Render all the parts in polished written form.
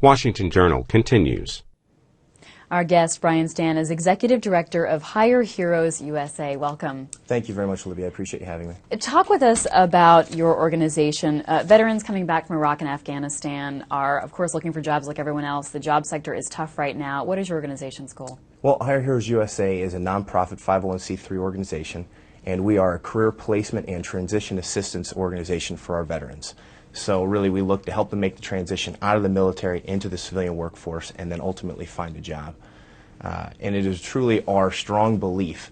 Washington Journal continues. Our guest, Brian Stan, is Executive Director of Hire Heroes USA. Welcome. Thank you very much, Olivia. I appreciate you having me. Talk with us about your organization. Veterans coming back from Iraq and Afghanistan are, of course, looking for jobs like everyone else. The job sector is tough right now. What is your organization's goal? Well, Hire Heroes USA is a nonprofit 501c3 organization, and we are a career placement and transition assistance organization for our veterans. So really we look to help them make the transition out of the military into the civilian workforce and then ultimately find a job. And it is truly our strong belief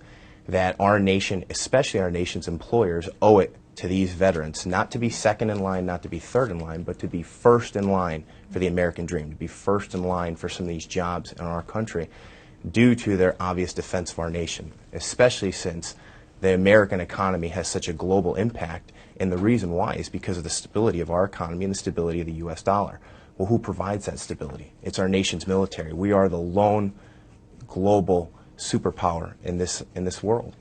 that our nation, especially our nation's employers, owe it to these veterans not to be second in line, not to be third in line, but to be first in line for the American dream, to be first in line for some of these jobs in our country due to their obvious defense of our nation, especially since the American economy has such a global impact, and the reason why is because of the stability of our economy and the stability of the U.S. dollar. Well, who provides that stability? It's our nation's military. We are the lone global superpower in this world.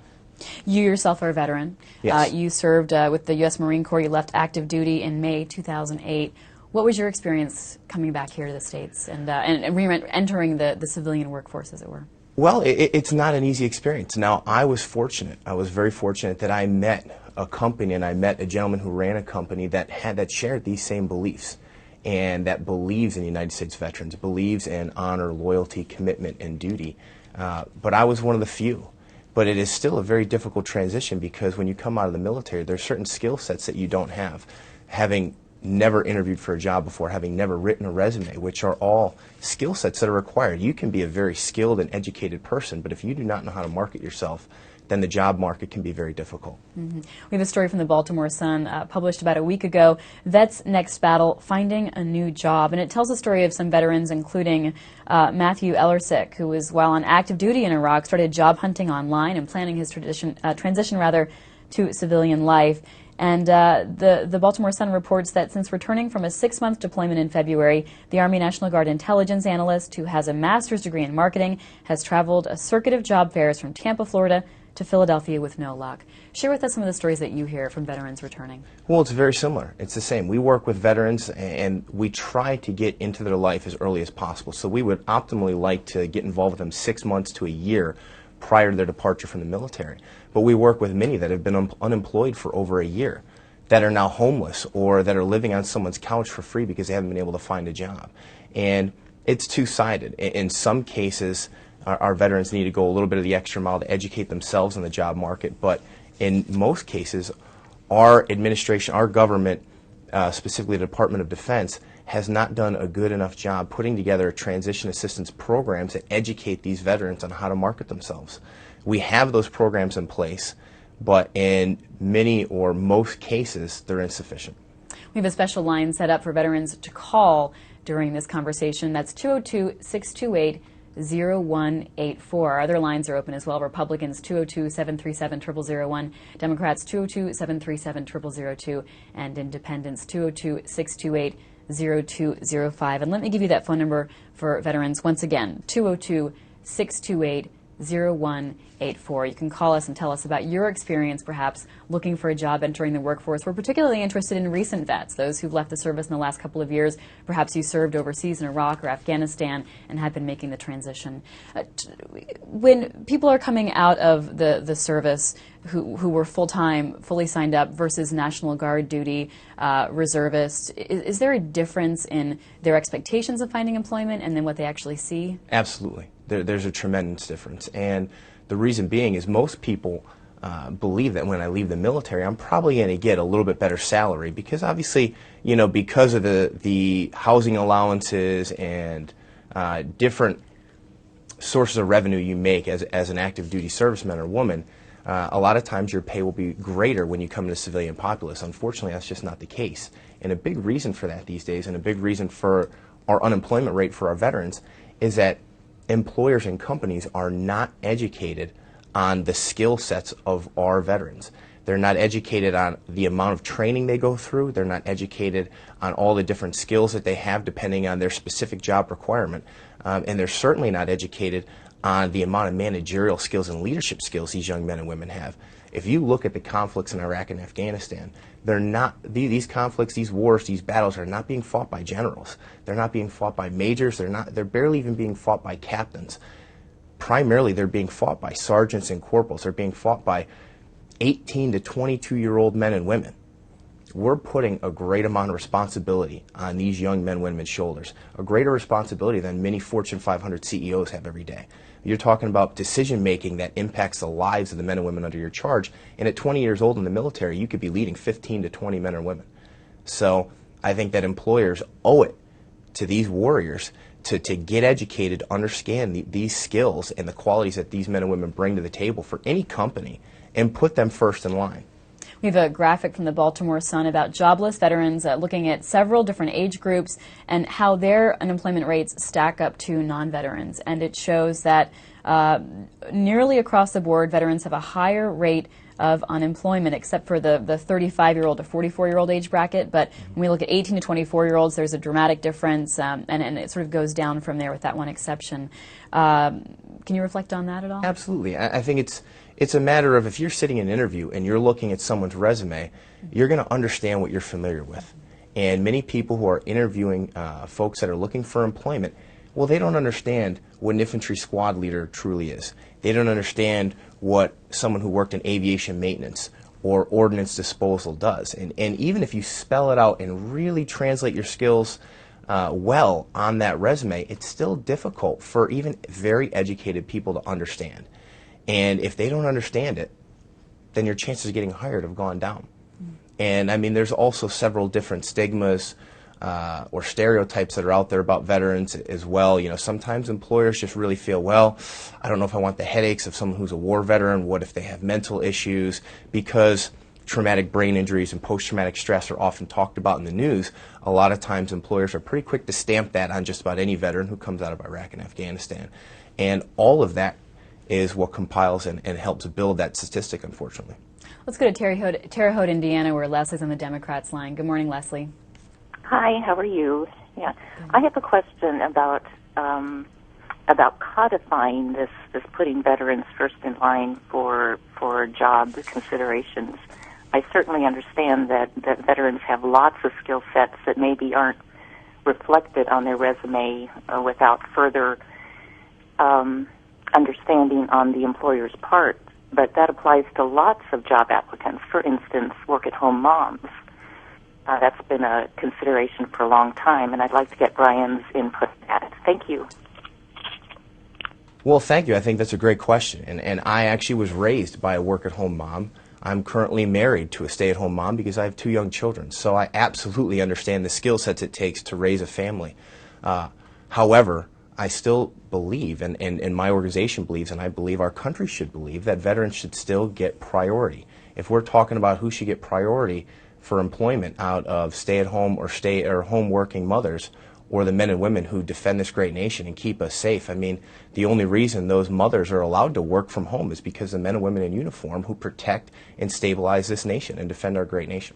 You yourself are a veteran. Yes. You served with the U.S. Marine Corps. You left active duty in May 2008. What was your experience coming back here to the States and entering the civilian workforce, as it were? Well, it's not an easy experience. Now, I was fortunate. I was very fortunate that I met a company and I met a gentleman who ran a company that shared these same beliefs and that believes in the United States veterans, believes in honor, loyalty, commitment, and duty. But I was one of the few. But it is still a very difficult transition because when you come out of the military, there are certain skill sets that you don't have. Having never interviewed for a job before, having never written a resume, which are all skill sets that are required. You can be a very skilled and educated person, but if you do not know how to market yourself, then the job market can be very difficult. Mm-hmm. We have a story from the Baltimore Sun published about a week ago, Vets' Next Battle, Finding a New Job. And it tells the story of some veterans, including Matthew Ellersick, who was, while on active duty in Iraq, started job hunting online and planning his transition to civilian life. And the Baltimore Sun reports that since returning from a 6-month deployment in February, the Army National Guard intelligence analyst, who has a master's degree in marketing, has traveled a circuit of job fairs from Tampa, Florida, to Philadelphia with no luck. Share with us some of the stories that you hear from veterans returning. Well, it's very similar. It's the same. We work with veterans and we try to get into their life as early as possible. So we would optimally like to get involved with them 6 months to a year prior to their departure from the military. But we work with many that have been unemployed for over a year, that are now homeless or that are living on someone's couch for free because they haven't been able to find a job. And it's two-sided. In some cases, our veterans need to go a little bit of the extra mile to educate themselves on the job market, but in most cases, our administration, our government, specifically the Department of Defense, has not done a good enough job putting together transition assistance programs that educate these veterans on how to market themselves. We have those programs in place, but in many or most cases, they're insufficient. We have a special line set up for veterans to call during this conversation. That's 202-628-0184. Other lines are open as well. Republicans 202-737-0001, Democrats 202-737-0002, and Independents 202-628-0205. And let me give you that phone number for veterans once again, 202-628-0184. You can call us and tell us about your experience, perhaps looking for a job entering the workforce. We're particularly interested in recent vets, those who've left the service in the last couple of years. Perhaps you served overseas in Iraq or Afghanistan and have been making the transition. When people are coming out of the service who were full-time, fully signed up versus National Guard duty, reservists, is there a difference in their expectations of finding employment and then what they actually see? Absolutely. There's a tremendous difference. And the reason being is most people believe that when I leave the military, I'm probably going to get a little bit better salary because obviously, you know, because of the housing allowances and different sources of revenue you make as an active duty serviceman or woman, a lot of times your pay will be greater when you come into civilian populace. Unfortunately, that's just not the case. And a big reason for that these days, and a big reason for our unemployment rate for our veterans, is that employers and companies are not educated on the skill sets of our veterans. They're not educated on the amount of training they go through. They're not educated on all the different skills that they have depending on their specific job requirement. And they're certainly not educated on the amount of managerial skills and leadership skills these young men and women have. If you look at the conflicts in Iraq and Afghanistan, They're not, these conflicts, these wars, these battles are not being fought by generals. They're not being fought by majors. They're barely even being fought by captains. Primarily, they're being fought by sergeants and corporals. They're being fought by 18 to 22-year-old men and women. We're putting a great amount of responsibility on these young men and women's shoulders, a greater responsibility than many Fortune 500 CEOs have every day. You're talking about decision-making that impacts the lives of the men and women under your charge, and at 20 years old in the military, you could be leading 15 to 20 men or women. So I think that employers owe it to these warriors to get educated, to understand these skills and the qualities that these men and women bring to the table for any company, and put them first in line. We have a graphic from the Baltimore Sun about jobless veterans looking at several different age groups and how their unemployment rates stack up to non-veterans. And it shows that nearly across the board, veterans have a higher rate of unemployment, except for the 35-year-old to 44-year-old age bracket. But when we look at 18 to 24-year-olds, there's a dramatic difference, and it sort of goes down from there with that one exception. Can you reflect on that at all? Absolutely. I think it's a matter of, if you're sitting in an interview and you're looking at someone's resume, you're going to understand what you're familiar with. And many people who are interviewing folks that are looking for employment, well, they don't understand what an infantry squad leader truly is. They don't understand what someone who worked in aviation maintenance or ordnance disposal does. And even if you spell it out and really translate your skills well on that resume, it's still difficult for even very educated people to understand. And if they don't understand it, then your chances of getting hired have gone down. And I mean, there's also several different stigmas or stereotypes that are out there about veterans as well. You know, sometimes employers just really feel, well, I don't know if I want the headaches of someone who's a war veteran. What if they have mental issues? Because traumatic brain injuries and post-traumatic stress are often talked about in the news. A lot of times employers are pretty quick to stamp that on just about any veteran who comes out of Iraq and Afghanistan. And all of that is what compiles and helps build that statistic, unfortunately. Let's go to Terre Haute, Indiana, where Leslie's on the Democrats line. Good morning, Leslie. Hi, how are you? Yeah, I have a question about codifying this putting veterans first in line for job considerations. I certainly understand that veterans have lots of skill sets that maybe aren't reflected on their resume without further understanding on the employer's part, but that applies to lots of job applicants. For instance, work-at-home moms. That's been a consideration for a long time, and I'd like to get Brian's input on that. Thank you. Well, thank you. I think that's a great question. And I actually was raised by a work-at-home mom. I'm currently married to a stay-at-home mom because I have 2 young children. So I absolutely understand the skill sets it takes to raise a family. However, I still believe, and my organization believes, and I believe our country should believe, that veterans should still get priority. If we're talking about who should get priority for employment out of stay-at-home or home working mothers, or the men and women who defend this great nation and keep us safe, I mean, the only reason those mothers are allowed to work from home is because the men and women in uniform who protect and stabilize this nation and defend our great nation.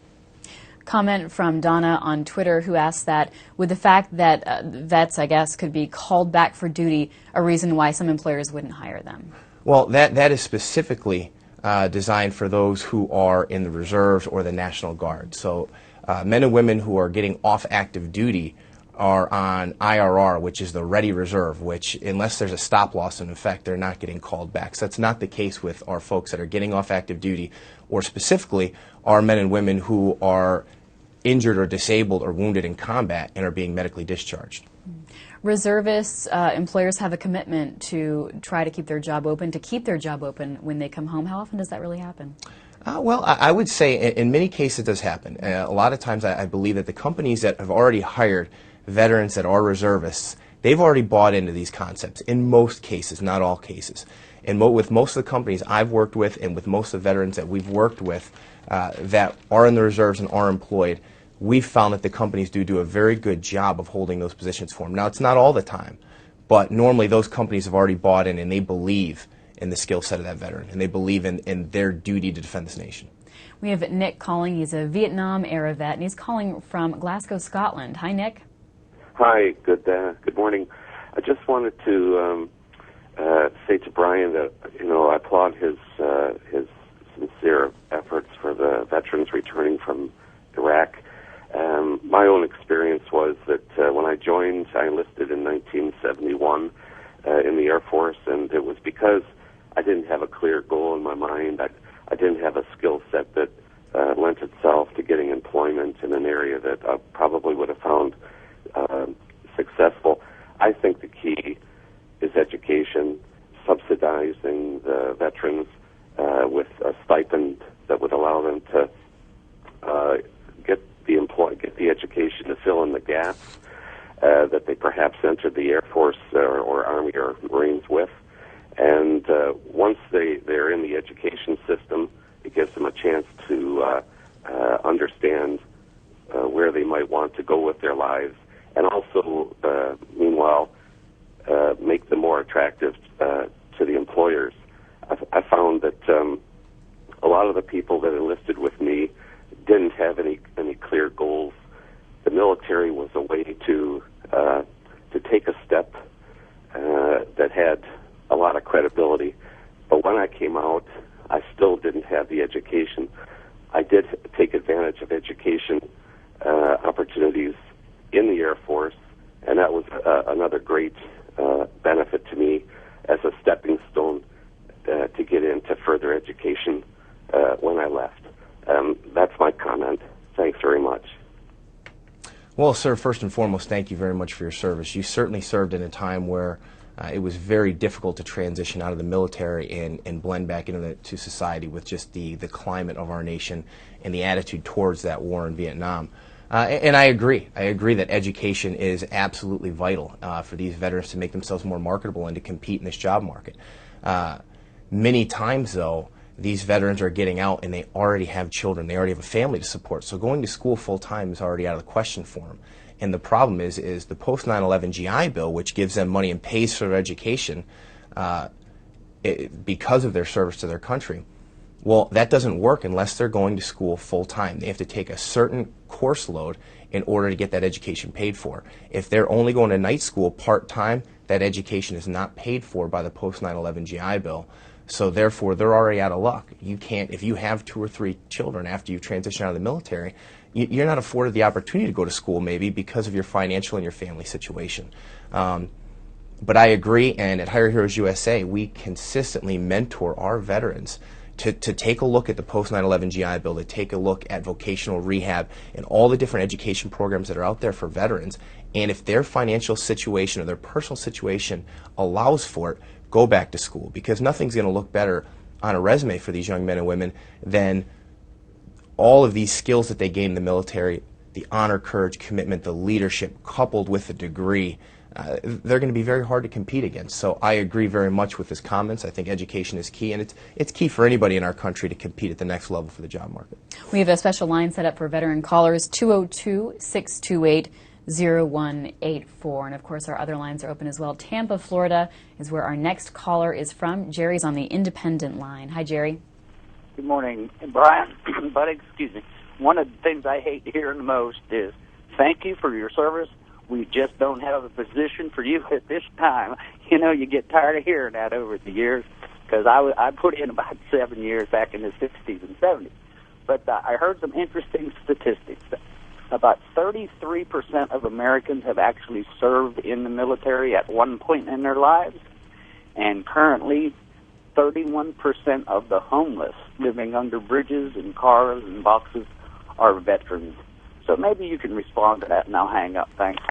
Comment from Donna on Twitter, who asked that, with the fact that vets, I guess, could be called back for duty, a reason why some employers wouldn't hire them? Well, that is specifically designed for those who are in the reserves or the National Guard. So men and women who are getting off active duty are on IRR, which is the ready reserve, which unless there's a stop loss in effect, they're not getting called back. So that's not the case with our folks that are getting off active duty, or specifically our men and women who are injured or disabled or wounded in combat and are being medically discharged. Reservists, employers have a commitment to try to keep their job open, when they come home. How often does that really happen? Well, I would say in many cases it does happen. A lot of times I believe that the companies that have already hired veterans that are reservists, they've already bought into these concepts in most cases, not all cases. And with most of the companies I've worked with and with most of the veterans that we've worked with that are in the reserves and are employed, we've found that the companies do a very good job of holding those positions for them. Now, it's not all the time, but normally those companies have already bought in and they believe in the skill set of that veteran, and they believe in their duty to defend this nation. We have Nick calling. He's a Vietnam-era vet, and he's calling from Glasgow, Scotland. Hi, Nick. Hi, good morning. I just wanted to say to Brian that, I applaud his sincere efforts for the veterans returning from Iraq. My own experience was that when I joined, I enlisted in 1971 in the Air Force, and it was because I didn't have a clear goal in my mind. I didn't have a skill set that lent itself to getting employment in an area that I probably would have found successful. I think the key is education, subsidizing the veterans with a stipend that would allow them to get the education to fill in the gaps that they perhaps entered the Air Force or Army or Marines with. And once they're in the education system, it gives them a chance to understand where they might want to go with their lives, and also, meanwhile, make them more attractive to the employers. I found that a lot of the people that enlisted with me didn't have any clear goals. The military was a way to take a step that had a lot of credibility. But when I came out, I still didn't have the education. I did take advantage of education opportunities in the Air Force, and that was another great benefit to me as a stepping stone to get into further education when I left. That's my comment. Thanks very much. Well, sir, first and foremost, thank you very much for your service. You certainly served in a time where it was very difficult to transition out of the military and blend back into society with just the climate of our nation and the attitude towards that war in Vietnam. And I agree. I agree that education is absolutely vital for these veterans to make themselves more marketable and to compete in this job market. Many times, though, these veterans are getting out and they already have children. They already have a family to support. So going to school full-time is already out of the question for them. And the problem is the post-9/11 GI Bill, which gives them money and pays for their education because of their service to their country. Well, that doesn't work unless they're going to school full-time. They have to take a certain course load in order to get that education paid for. If they're only going to night school part-time, that education is not paid for by the post-9/11 GI Bill. So therefore, they're already out of luck. You can't, if you have 2 or 3 children after you transition out of the military, you're not afforded the opportunity to go to school maybe because of your financial and your family situation. But I agree, and at Hire Heroes USA, we consistently mentor our veterans to take a look at the post-9/11 GI Bill, to take a look at vocational rehab and all the different education programs that are out there for veterans. And if their financial situation or their personal situation allows for it, go back to school, because nothing's going to look better on a resume for these young men and women than all of these skills that they gain in the military, the honor, courage, commitment, the leadership, coupled with a degree. They're going to be very hard to compete against. So I agree very much with his comments. I think education is key, and it's key for anybody in our country to compete at the next level for the job market. We have a special line set up for veteran callers, 202-628-0184. And of course, our other lines are open as well. Tampa, Florida is where our next caller is from. Jerry's on the independent line. Hi, Jerry. Good morning, Brian. But excuse me, one of the things I hate hearing the most is thank you for your service. We just don't have a position for you at this time. You know, you get tired of hearing that over the years, because I put in about 7 years back in the 60s and 70s. But I heard some interesting statistics. About 33% of Americans have actually served in the military at one point in their lives, and currently 31% of the homeless living under bridges and cars and boxes are veterans. So maybe you can respond to that, and I'll hang up. Thanks.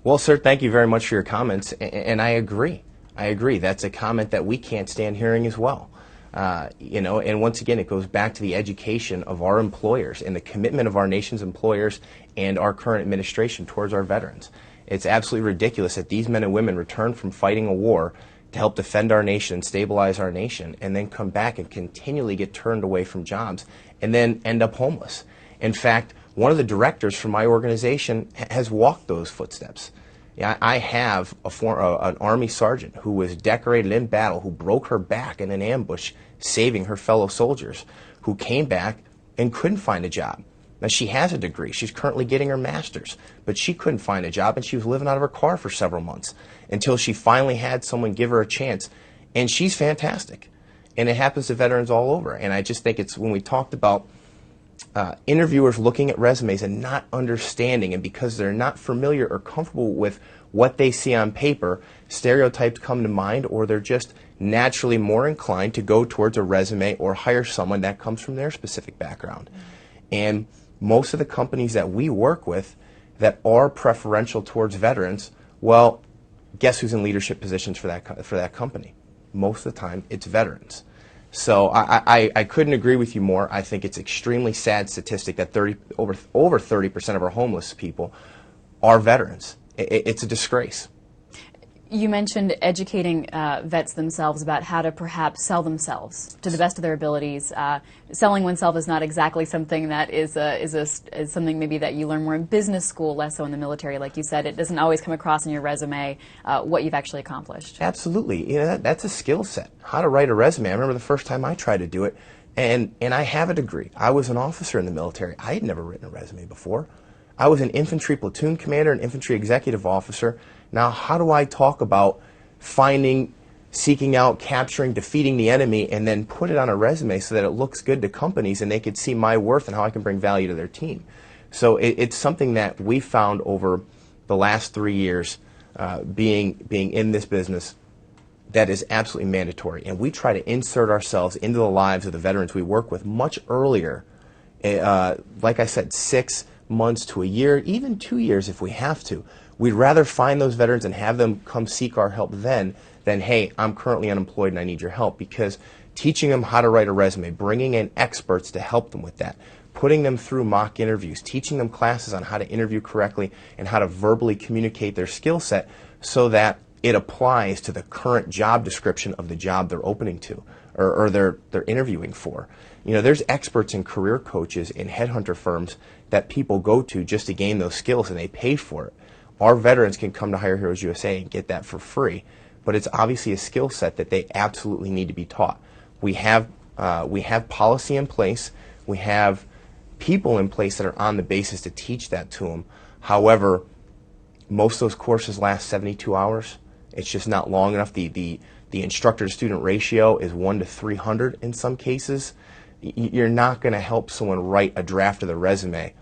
Well, sir, thank you very much for your comments, and I agree. I agree. That's a comment that we can't stand hearing as well. You know, and once again, it goes back to the education of our employers and the commitment of our nation's employers and our current administration towards our veterans. It's absolutely ridiculous that these men and women return from fighting a war to help defend our nation and stabilize our nation, and then come back and continually get turned away from jobs and then end up homeless. In fact, one of the directors from my organization has walked those footsteps. Yeah, I have an Army sergeant who was decorated in battle, who broke her back in an ambush saving her fellow soldiers, who came back and couldn't find a job. Now, she has a degree. She's currently getting her master's, but she couldn't find a job, and she was living out of her car for several months until she finally had someone give her a chance, and she's fantastic. And it happens to veterans all over. And I just think it's when we talked about interviewers looking at resumes and not understanding, and because they're not familiar or comfortable with what they see on paper, stereotypes come to mind, or they're just naturally more inclined to go towards a resume or hire someone that comes from their specific background. And most of the companies that we work with that are preferential towards veterans, well, guess who's in leadership positions for that company? Most of the time, it's veterans. So I couldn't agree with you more. I think it's extremely sad statistic that over 30% of our homeless people are veterans. It's a disgrace. You mentioned educating vets themselves about how to perhaps sell themselves to the best of their abilities. Selling oneself is not exactly something that is something maybe that you learn more in business school, less so in the military. Like you said, it doesn't always come across in your resume what you've actually accomplished. Absolutely. You know, that's a skill set. How to write a resume. I remember the first time I tried to do it, and I have a degree. I was an officer in the military. I had never written a resume before. I was an infantry platoon commander, an infantry executive officer. Now, how do I talk about finding, seeking out, capturing, defeating the enemy, and then put it on a resume so that it looks good to companies and they could see my worth and how I can bring value to their team? So it's something that we found over the last 3 years being in this business that is absolutely mandatory. And we try to insert ourselves into the lives of the veterans we work with much earlier. Like I said, 6 months to a year, even 2 years if we have to. We'd rather find those veterans and have them come seek our help then than, hey, I'm currently unemployed and I need your help. Because teaching them how to write a resume, bringing in experts to help them with that, putting them through mock interviews, teaching them classes on how to interview correctly and how to verbally communicate their skill set so that it applies to the current job description of the job they're opening to or they're interviewing for. You know, there's experts and career coaches in headhunter firms that people go to just to gain those skills, and they pay for it. Our veterans can come to Hire Heroes USA and get that for free, but it's obviously a skill set that they absolutely need to be taught. We have policy in place. We have people in place that are on the basis to teach that to them. However, most of those courses last 72 hours. It's just not long enough. The instructor-to-student ratio is 1 to 300 in some cases. You're not going to help someone write a draft of the resume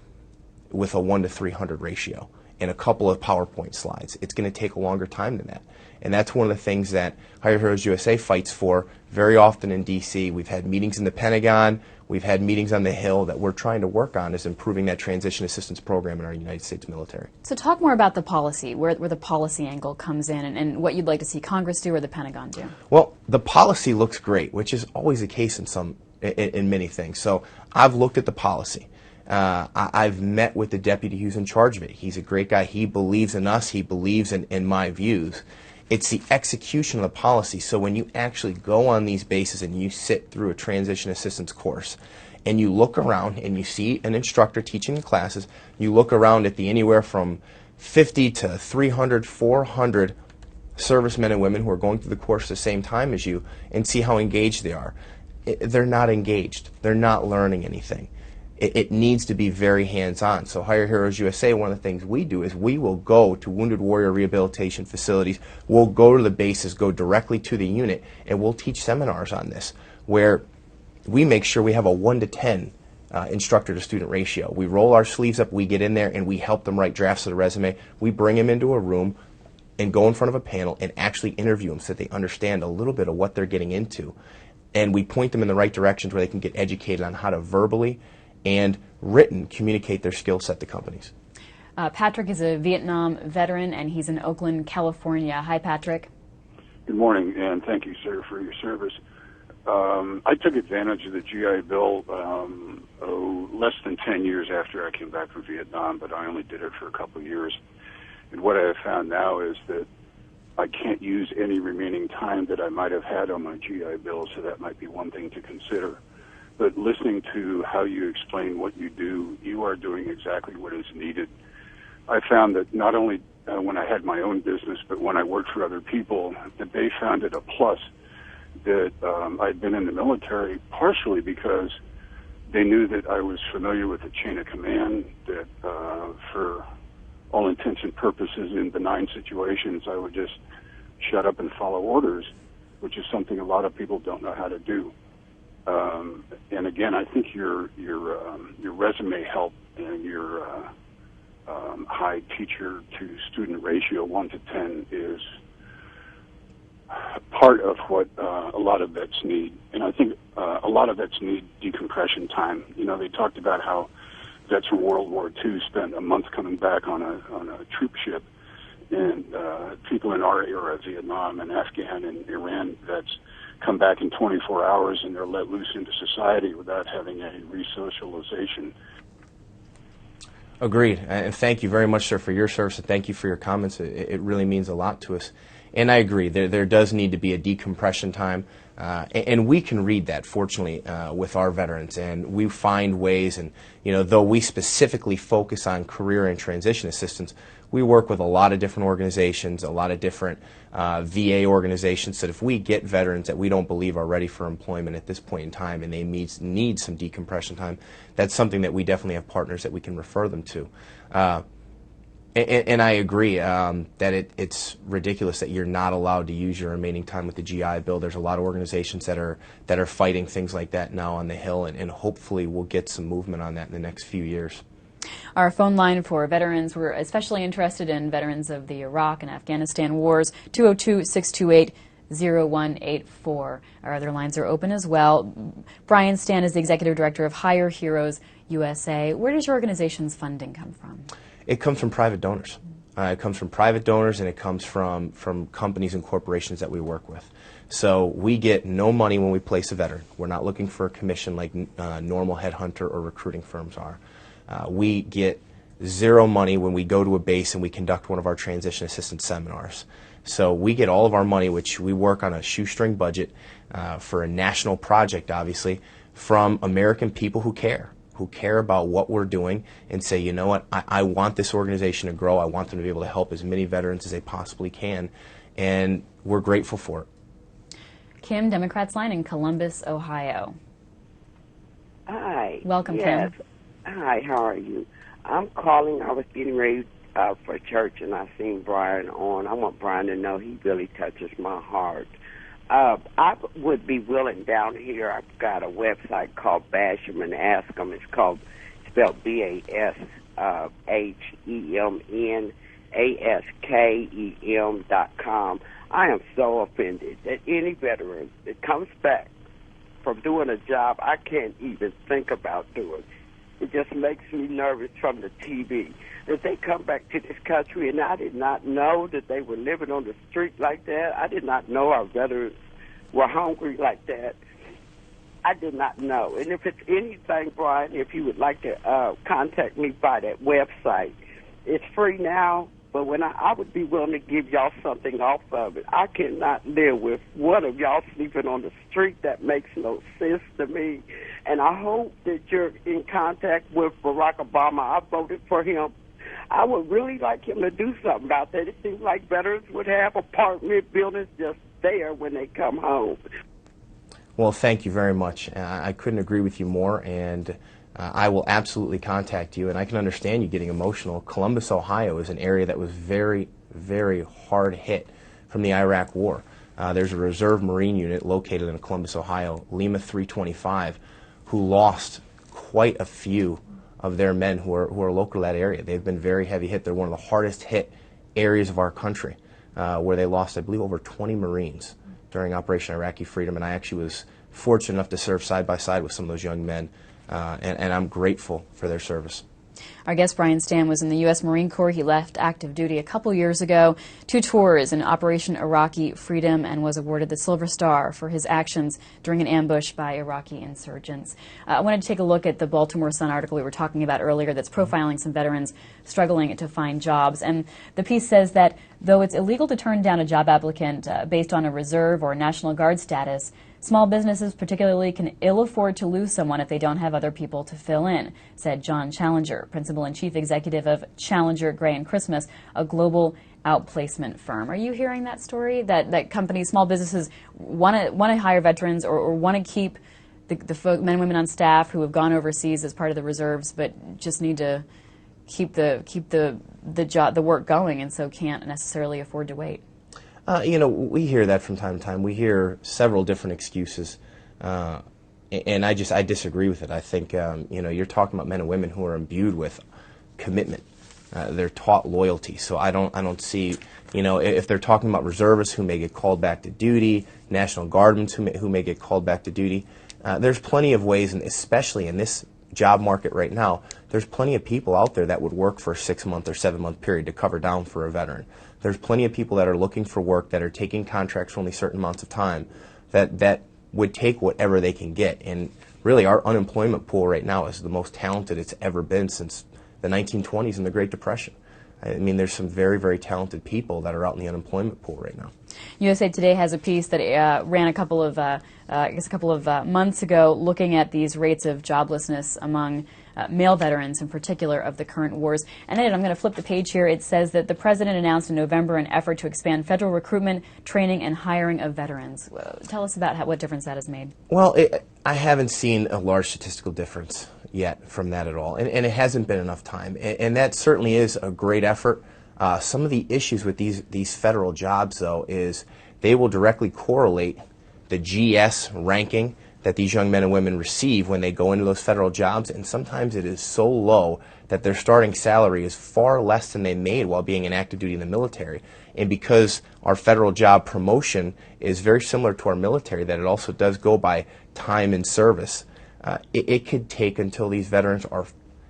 with a 1 to 300 ratio and a couple of PowerPoint slides. It's going to take a longer time than that. And that's one of the things that Hire Heroes USA fights for very often in D.C. We've had meetings in the Pentagon. We've had meetings on the Hill that we're trying to work on is improving that transition assistance program in our United States military. So talk more about the policy, where the policy angle comes in, and what you'd like to see Congress do or the Pentagon do. Well, the policy looks great, which is always the case in many things. So I've looked at the policy. I've met with the deputy who's in charge of it. He's a great guy. He believes in us. He believes in my views. It's the execution of the policy. So when you actually go on these bases and you sit through a transition assistance course and you look around and you see an instructor teaching the classes, you look around at the anywhere from 50 to 300, 400 servicemen and women who are going through the course at the same time as you and see how engaged they are. They're not engaged. They're not learning anything. It needs to be very hands-on. So Hire Heroes USA, one of the things we do is we will go to Wounded Warrior Rehabilitation facilities, we'll go to the bases, go directly to the unit, and we'll teach seminars on this, where we make sure we have a 1 to 10 instructor-to-student ratio. We roll our sleeves up, we get in there, and we help them write drafts of the resume. We bring them into a room and go in front of a panel and actually interview them so that they understand a little bit of what they're getting into. And we point them in the right directions where they can get educated on how to verbally and written communicate their skill set to companies. Patrick is a Vietnam veteran, and he's in Oakland, California. Hi, Patrick. Good morning, and thank you, sir, for your service. I took advantage of the GI Bill less than 10 years after I came back from Vietnam, but I only did it for a couple of years. And what I have found now is that I can't use any remaining time that I might have had on my GI Bill, so that might be one thing to consider. But listening to how you explain what you do, you are doing exactly what is needed. I found that not only when I had my own business, but when I worked for other people, that they found it a plus that I'd been in the military, partially because they knew that I was familiar with the chain of command, that for all intents and purposes in benign situations, I would just shut up and follow orders. which is something a lot of people don't know how to do. And again, I think your resume help and your high teacher to student ratio 1 to 10 is part of what a lot of vets need. And I think a lot of vets need decompression time. You know, they talked about how vets from World War II spent a month coming back on a troop ship, and people in our era, Vietnam and Afghan and Iran vets, come back in 24 hours and they're let loose into society without having a resocialization. Agreed. And thank you very much, sir, for your service, and thank you for your comments. It really means a lot to us. And I agree, there does need to be a decompression time, and we can read that, fortunately, with our veterans, and we find ways, and though we specifically focus on career and transition assistance, we work with a lot of different organizations, a lot of different VA organizations, that if we get veterans that we don't believe are ready for employment at this point in time and they need some decompression time, that's something that we definitely have partners that we can refer them to. And I agree that it's ridiculous that you're not allowed to use your remaining time with the GI Bill. There's a lot of organizations that are fighting things like that now on the Hill, and hopefully we'll get some movement on that in the next few years. Our phone line for veterans, we're especially interested in veterans of the Iraq and Afghanistan wars, 202-628-0184. Our other lines are open as well. Brian Stan is the Executive Director of Hire Heroes USA. Where does your organization's funding come from? It comes from private donors. It comes from private donors, and it comes from companies and corporations that we work with. So we get no money when we place a veteran. We're not looking for a commission like normal headhunter or recruiting firms are. We get zero money when we go to a base and we conduct one of our transition assistance seminars. So we get all of our money, which we work on a shoestring budget for a national project, obviously, from American people who care about what we're doing and say, you know what, I want this organization to grow. I want them to be able to help as many veterans as they possibly can, and we're grateful for it. Kim, Democrats line in Columbus, Ohio. Hi. Welcome, yes. Kim. Hi, how are you? I'm calling. I was getting ready for church, and I seen Brian on. I want Brian to know he really touches my heart. I would be willing down here. I've got a website called Bash 'em and Ask 'em. It's spelled BASHEMNASKEM.com. I am so offended that any veteran that comes back from doing a job I can't even think about doing. It just makes me nervous from the TV. That they come back to this country, and I did not know that they were living on the street like that. I did not know our veterans were hungry like that. I did not know. And if it's anything, Brian, if you would like to contact me by that website, it's free now, but when I would be willing to give y'all something off of it. I cannot live with one of y'all sleeping on the street. That makes no sense to me. And I hope that you're in contact with Barack Obama. I voted for him. I would really like him to do something about that. It seems like veterans would have apartment buildings just there when they come home. Well, thank you very much. I couldn't agree with you more, and I will absolutely contact you, and I can understand you getting emotional. Columbus, Ohio is an area that was very, very hard hit from the Iraq War. There's a reserve Marine unit located in Columbus, Ohio, Lima 325, who lost quite a few of their men who are local to that area. They've been very heavy hit. They're one of the hardest hit areas of our country, where they lost, I believe, over 20 Marines during Operation Iraqi Freedom, and I actually was fortunate enough to serve side by side with some of those young men, and I'm grateful for their service. Our guest, Brian Stan, was in the U.S. Marine Corps. He left active duty a couple years ago, 2 tours in Operation Iraqi Freedom, and was awarded the Silver Star for his actions during an ambush by Iraqi insurgents. I wanted to take a look at the Baltimore Sun article we were talking about earlier that's profiling some veterans struggling to find jobs. And the piece says that though it's illegal to turn down a job applicant based on a reserve or National Guard status, small businesses particularly can ill afford to lose someone if they don't have other people to fill in, said John Challenger, Principal and Chief Executive of Challenger, Gray and Christmas, a global outplacement firm. Are you hearing that story? That companies, small businesses want to hire veterans or want to keep the men and women on staff who have gone overseas as part of the reserves, but just need to keep the work going, and so can't necessarily afford to wait? We hear that from time to time. We hear several different excuses, and I disagree with it. I think you're talking about men and women who are imbued with commitment. They're taught loyalty. So I don't see, if they're talking about reservists who may get called back to duty, National Guardsmen who may get called back to duty. There's plenty of ways, and especially in this job market right now, there's plenty of people out there that would work for a 6-month or 7-month period to cover down for a veteran. There's plenty of people that are looking for work, that are taking contracts for only certain amounts of time, that would take whatever they can get. And really, our unemployment pool right now is the most talented it's ever been since the 1920s and the Great Depression. I mean, there's some very, very talented people that are out in the unemployment pool right now. USA Today has a piece that ran a couple of months ago, looking at these rates of joblessness among male veterans, in particular, of the current wars. And then I'm going to flip the page here. It says that the president announced in November an effort to expand federal recruitment, training, and hiring of veterans. Tell us about what difference that has made. Well, I haven't seen a large statistical difference yet from that at all, and it hasn't been enough time. And that certainly is a great effort. Some of the issues with these federal jobs, though, is they will directly correlate the GS ranking that these young men and women receive when they go into those federal jobs, and sometimes it is so low that their starting salary is far less than they made while being in active duty in the military. And because our federal job promotion is very similar to our military, that it also does go by time in service, it could take until these veterans are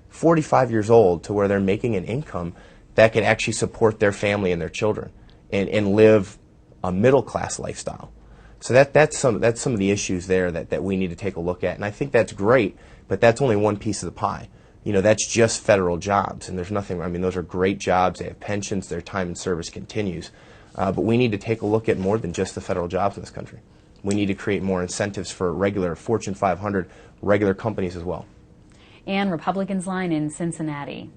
45 years old to where they're making an income that could actually support their family and their children and live a middle-class lifestyle. So that's some of the issues there that we need to take a look at. And I think that's great, but that's only one piece of the pie. That's just federal jobs, and there's nothing, those are great jobs, they have pensions, their time in service continues. But we need to take a look at more than just the federal jobs in this country. We need to create more incentives for regular Fortune 500, regular companies as well. And Republicans line in Cincinnati.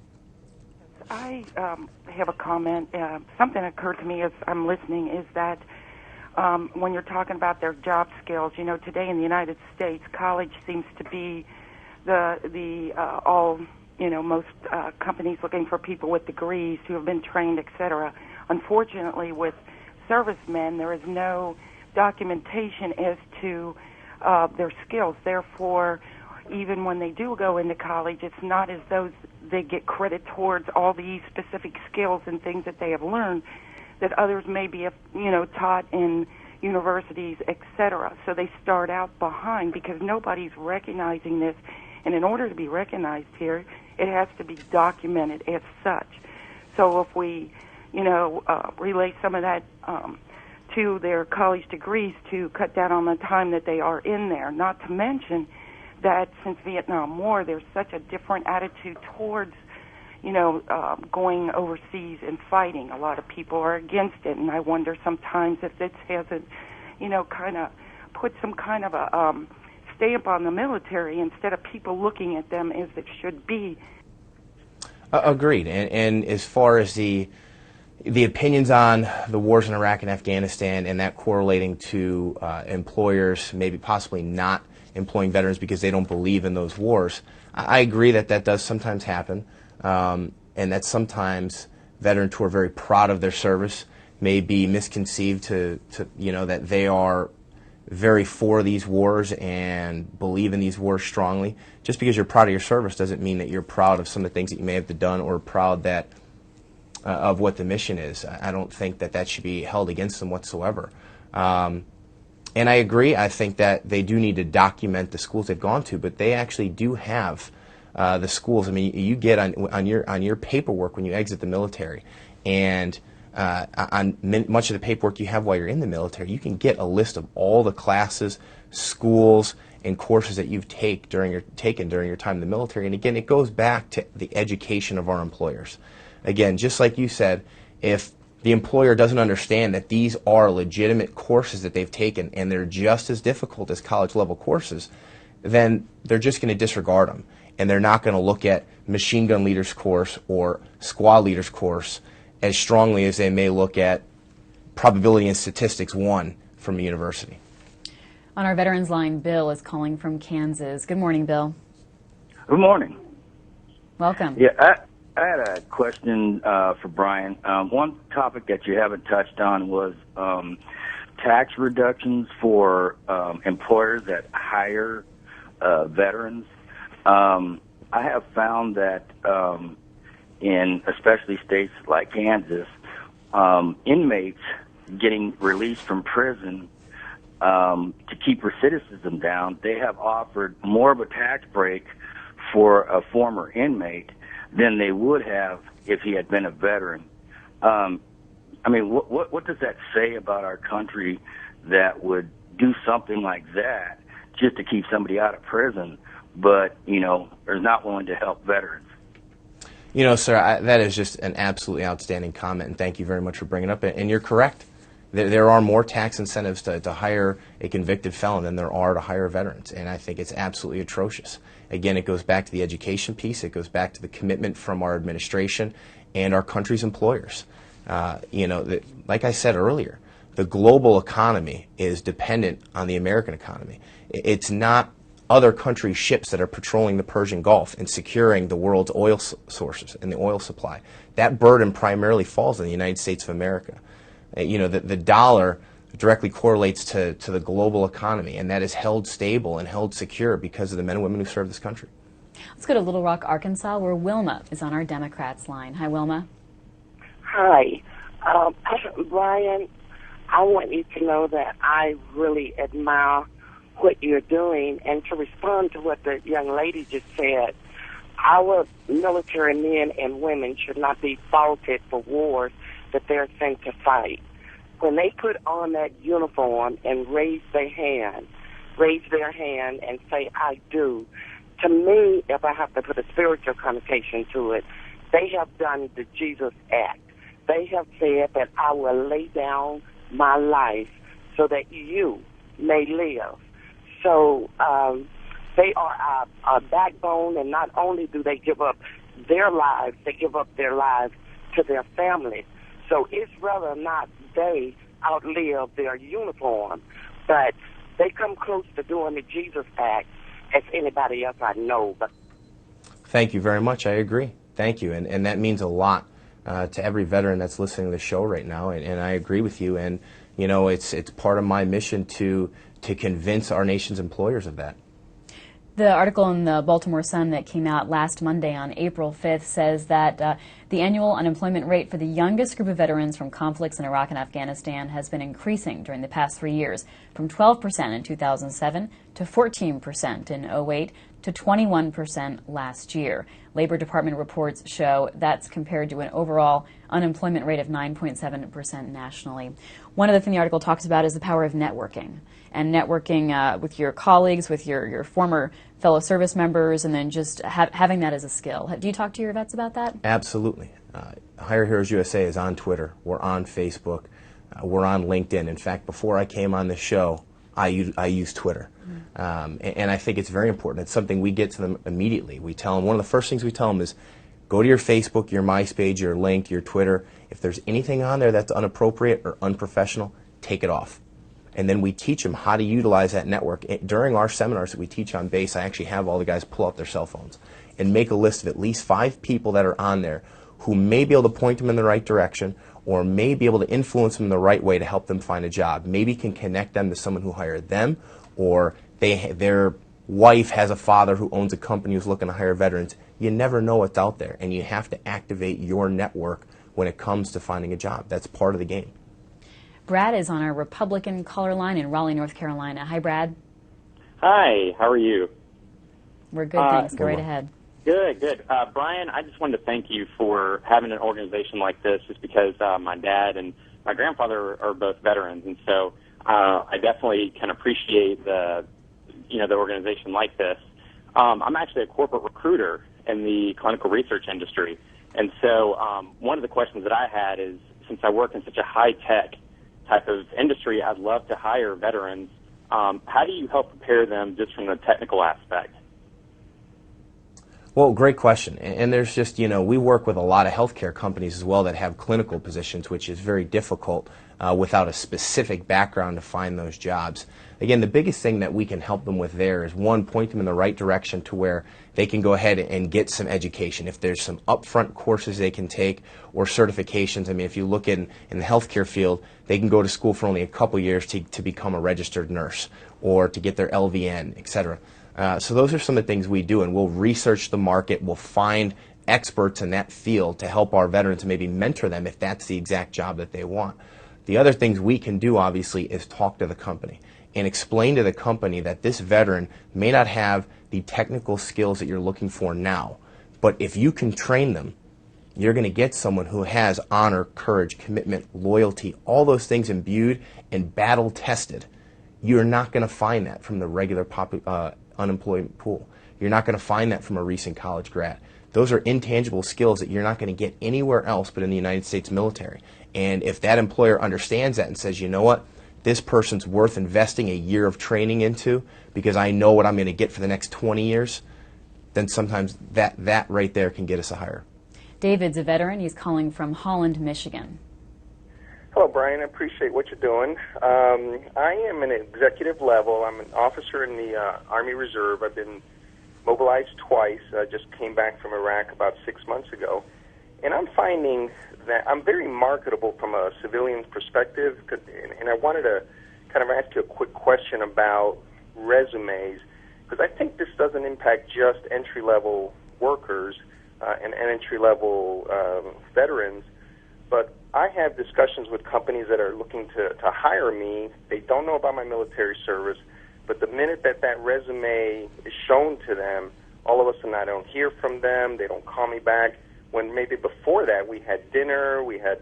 I have a comment. Something occurred to me as I'm listening is that when you're talking about their job skills, today in the United States, college seems to be most companies looking for people with degrees who have been trained, etc. Unfortunately, with servicemen, there is no documentation as to their skills. Therefore, even when they do go into college, it's not as though they get credit towards all these specific skills and things that they have learned that others may be, taught in universities, etc. So they start out behind because nobody's recognizing this. And in order to be recognized here, it has to be documented as such. So if we, relate some of that to their college degrees to cut down on the time that they are in there, not to mention that since Vietnam War, there's such a different attitude towards going overseas and fighting. A lot of people are against it, and I wonder sometimes if this hasn't, kind of put some kind of a stamp on the military instead of people looking at them as it should be. Agreed. And as far as the opinions on the wars in Iraq and Afghanistan and that correlating to employers maybe possibly not employing veterans because they don't believe in those wars, I agree that does sometimes happen. And that sometimes veterans who are very proud of their service may be misconceived to that they are very for these wars and believe in these wars strongly. Just because you're proud of your service doesn't mean that you're proud of some of the things that you may have done or proud that of what the mission is. I don't think that should be held against them whatsoever. And I agree. I think that they do need to document the schools they've gone to, but they actually do have the schools. You get on your paperwork when you exit the military, and on much of the paperwork you have while you're in the military, you can get a list of all the classes, schools, and courses that you've taken during your time in the military. And again, it goes back to the education of our employers. Again, just like you said, if the employer doesn't understand that these are legitimate courses that they've taken and they're just as difficult as college level courses, then they're just going to disregard them. And they're not going to look at machine gun leader's course or squad leader's course as strongly as they may look at probability and statistics 1 from a university. On our veterans line, Bill is calling from Kansas. Good morning, Bill. Good morning. Welcome. Yeah, I had a question for Brian. One topic that you haven't touched on was tax reductions for employers that hire veterans. I have found that in especially states like Kansas, inmates getting released from prison to keep recidivism down, they have offered more of a tax break for a former inmate than they would have if he had been a veteran. I mean, what does that say about our country that would do something like that just to keep somebody out of prison, but, you know, are not willing to help veterans? You know, sir, that is just an absolutely outstanding comment, and thank you very much for bringing it up. And you're correct. There are more tax incentives to hire a convicted felon than there are to hire veterans, and I think it's absolutely atrocious. Again, it goes back to the education piece. It goes back to the commitment from our administration and our country's employers. You know, like I said earlier, the global economy is dependent on the American economy. It's not other countries' ships that are patrolling the Persian Gulf and securing the world's oil sources and the oil supply. That burden primarily falls on the United States of America. You know, the dollar directly correlates to the global economy, and that is held stable and held secure because of the men and women who serve this country. Let's go to Little Rock, Arkansas, where Wilma is on our Democrats line. Hi, Wilma. Hi. Brian, I want you to know that I really admire what you're doing, and to respond to what the young lady just said, our military men and women should not be faulted for wars that they're sent to fight. When they put on that uniform and raise their hand and say, I do, to me, if I have to put a spiritual connotation to it, they have done the Jesus act. They have said that I will lay down my life so that you may live. So they are our backbone, and not only do they give up their lives, they give up their lives to their families. So it's rather not they outlive their uniform, but they come close to doing the Jesus act as anybody else I know. But Thank you very much. I agree. Thank you. And that means a lot to every veteran that's listening to the show right now, and I agree with you. And, you know, it's part of my mission to convince our nation's employers of that. The article in the Baltimore Sun that came out last Monday on April 5th says that the annual unemployment rate for the youngest group of veterans from conflicts in Iraq and Afghanistan has been increasing during the past 3 years, from 12% in 2007 to 14% in 2008 to 21% last year. Labor Department reports show that's compared to an overall unemployment rate of 9.7% nationally. One other thing the article talks about is the power of networking, and networking with your colleagues, with your former fellow service members, and then just having that as a skill. Do you talk to your vets about that? Absolutely. Hire Heroes USA is on Twitter. We're on Facebook. We're on LinkedIn. In fact, before I came on the show, I use Twitter. And I think it's very important. It's something we get to them immediately. We tell them, one of the first things we tell them is, go to your Facebook, your MySpace, your Link, your Twitter. If there's anything on there that's inappropriate or unprofessional, take it off. And then we teach them how to utilize that network. During our seminars that we teach on base, I actually have all the guys pull out their cell phones and make a list of at least 5 people that are on there who may be able to point them in the right direction, or may be able to influence them in the right way to help them find a job. Maybe can connect them to someone who hired them, or their wife has a father who owns a company who's looking to hire veterans. You never know what's out there, and you have to activate your network when it comes to finding a job. That's part of the game. Brad is on our Republican caller line in Raleigh, North Carolina. Hi, Brad. Hi, how are you? We're good, thanks. Go right ahead. Good, good. Brian, I just wanted to thank you for having an organization like this, just because my dad and my grandfather are both veterans, and so I definitely can appreciate the organization like this. I'm actually a corporate recruiter in the clinical research industry, and so one of the questions that I had is, since I work in such a high-tech type of industry, I'd love to hire veterans. How do you help prepare them just from the technical aspect? Well, great question. And there's just, we work with a lot of healthcare companies as well that have clinical positions, which is very difficult without a specific background to find those jobs. Again, the biggest thing that we can help them with there is, one, point them in the right direction to where they can go ahead and get some education. If there's some upfront courses they can take or certifications, I mean, if you look in the healthcare field, they can go to school for only a couple years to become a registered nurse or to get their LVN, etc. So those are some of the things we do, and we'll research the market, we'll find experts in that field to help our veterans and maybe mentor them if that's the exact job that they want. The other things we can do, obviously, is talk to the company and explain to the company that this veteran may not have the technical skills that you're looking for now, but if you can train them, you're going to get someone who has honor, courage, commitment, loyalty, all those things imbued and battle tested. You're not going to find that from the regular unemployment pool. You're not going to find that from a recent college grad. Those are intangible skills that you're not going to get anywhere else but in the United States military. And if that employer understands that and says, you know what, this person's worth investing a year of training into because I know what I'm going to get for the next 20 years, then sometimes that right there can get us a hire. David's a veteran. He's calling from Holland, Michigan. Hello, Brian. I appreciate what you're doing. I am an executive level. I'm an officer in the Army Reserve. I've been mobilized twice. I just came back from Iraq about 6 months ago. And I'm finding that I'm very marketable from a civilian's perspective, and I wanted to kind of ask you a quick question about resumes, because I think this doesn't impact just entry-level workers and entry-level veterans, but I have discussions with companies that are looking to hire me. They don't know about my military service, but the minute that resume is shown to them, all of a sudden I don't hear from them, they don't call me back, when maybe before that we had dinner, we had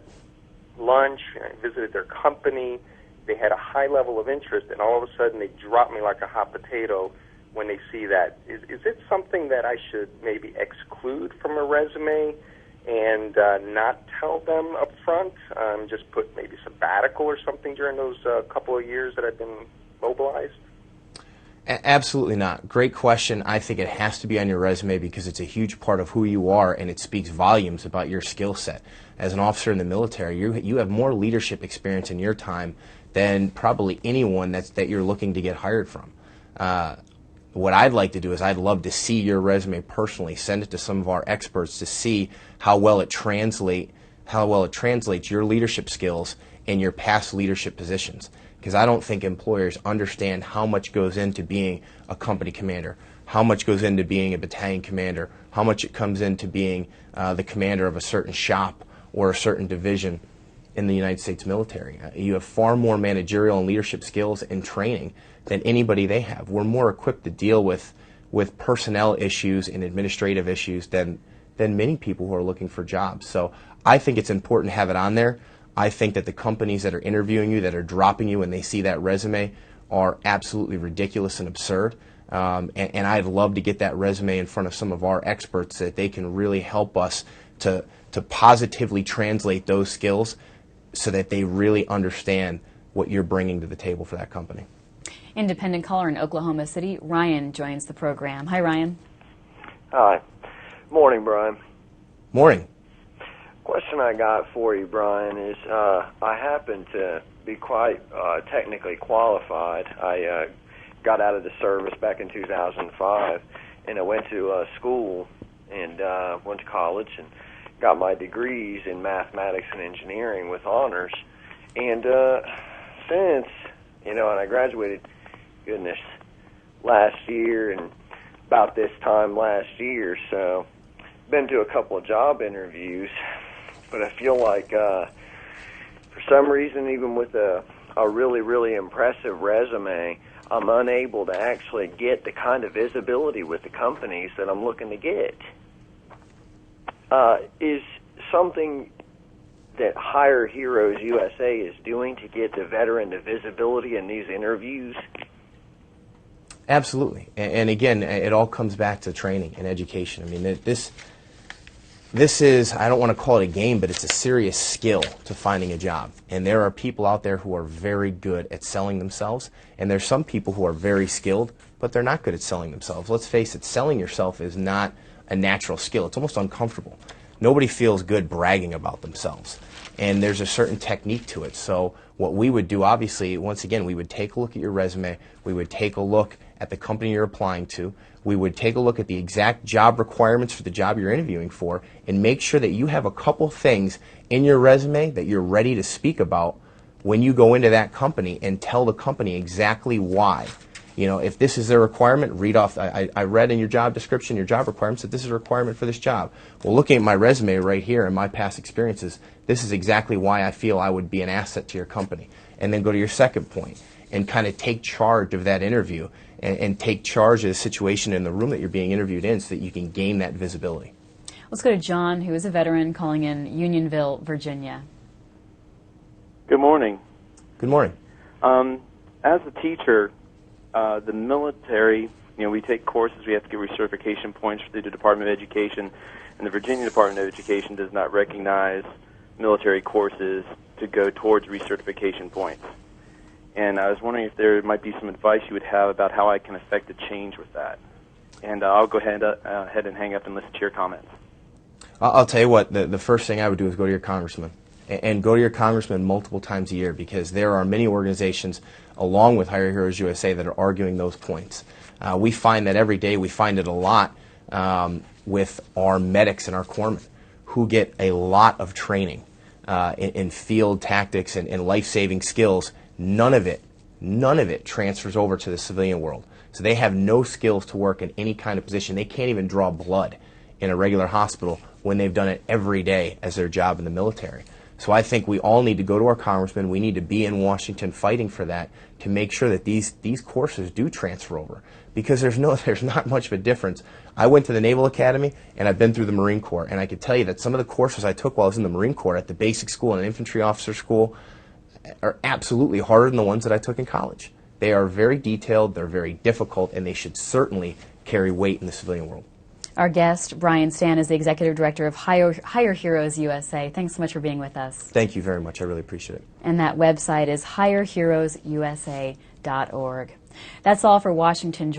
lunch, I visited their company, they had a high level of interest, and all of a sudden they drop me like a hot potato when they see that. Is it something that I should maybe exclude from a resume and not tell them up front? Just put maybe sabbatical or something during those couple of years that I've been mobilized? Absolutely not. Great question. I think it has to be on your resume because it's a huge part of who you are and it speaks volumes about your skill set. As an officer in the military, you have more leadership experience in your time than probably anyone that you're looking to get hired from. What I'd like to do is I'd love to see your resume personally, send it to some of our experts to see how well it translates your leadership skills in your past leadership positions. Because I don't think employers understand how much goes into being a company commander, how much goes into being a battalion commander, how much it comes into being the commander of a certain shop or a certain division in the United States military. You have far more managerial and leadership skills and training than anybody they have. We're more equipped to deal with personnel issues and administrative issues than many people who are looking for jobs. So I think it's important to have it on there. I think that the companies that are interviewing you, that are dropping you when they see that resume, are absolutely ridiculous and absurd. And I'd love to get that resume in front of some of our experts so that they can really help us to positively translate those skills so that they really understand what you're bringing to the table for that company. Independent caller in Oklahoma City, Ryan joins the program. Hi, Ryan. Hi. Morning, Brian. Morning. Question I got for you, Brian, is I happen to be quite technically qualified. I got out of the service back in 2005, and I went to school and went to college and got my degrees in mathematics and engineering with honors. And since, and I graduated, last year and about this time last year, so been to a couple of job interviews. But I feel like, for some reason, even with a really, really impressive resume, I'm unable to actually get the kind of visibility with the companies that I'm looking to get. Is something that Hire Heroes USA is doing to get the veteran the visibility in these interviews? Absolutely. And again, it all comes back to training and education. I mean, this is, I don't want to call it a game, but it's a serious skill to finding a job. And there are people out there who are very good at selling themselves, and there's some people who are very skilled, but they're not good at selling themselves. Let's face it, selling yourself is not a natural skill. It's almost uncomfortable. Nobody feels good bragging about themselves. And there's a certain technique to it. So what we would do, obviously, once again, we would take a look at your resume. We would take a look at the company you're applying to. We would take a look at the exact job requirements for the job you're interviewing for and make sure that you have a couple things in your resume that you're ready to speak about when you go into that company and tell the company exactly why. You know, if this is their requirement, read off, I read in your job description, your job requirements, that this is a requirement for this job. Well, looking at my resume right here and my past experiences, this is exactly why I feel I would be an asset to your company. And then go to your second point and kind of take charge of that interview and take charge of the situation in the room that you're being interviewed in so that you can gain that visibility. Let's go to John, who is a veteran calling in Unionville, Virginia. Good morning. Good morning. As a teacher, the military, we take courses, we have to get recertification points through the Department of Education, and the Virginia Department of Education does not recognize military courses to go towards recertification points. And I was wondering if there might be some advice you would have about how I can affect a change with that. And I'll go ahead and hang up and listen to your comments. I'll tell you what, the first thing I would do is go to your congressman. And go to your congressman multiple times a year, because there are many organizations, along with Hire Heroes USA, that are arguing those points. We find that every day. We find it a lot with our medics and our corpsmen, who get a lot of training in field tactics and life-saving skills. None of it transfers over to the civilian world. So they have no skills to work in any kind of position. They can't even draw blood in a regular hospital when they've done it every day as their job in the military. So I think we all need to go to our congressman. We need to be in Washington fighting for that to make sure that these courses do transfer over, because there's not much of a difference. I went to the Naval Academy and I've been through the Marine Corps, and I could tell you that some of the courses I took while I was in the Marine Corps at the basic school and infantry officer school are absolutely harder than the ones that I took in college. They are very detailed, they're very difficult, and they should certainly carry weight in the civilian world. Our guest, Brian Stan, is the Executive Director of Hire Heroes USA. Thanks so much for being with us. Thank you very much. I really appreciate it. And that website is hireheroesusa.org. That's all for Washington Journal.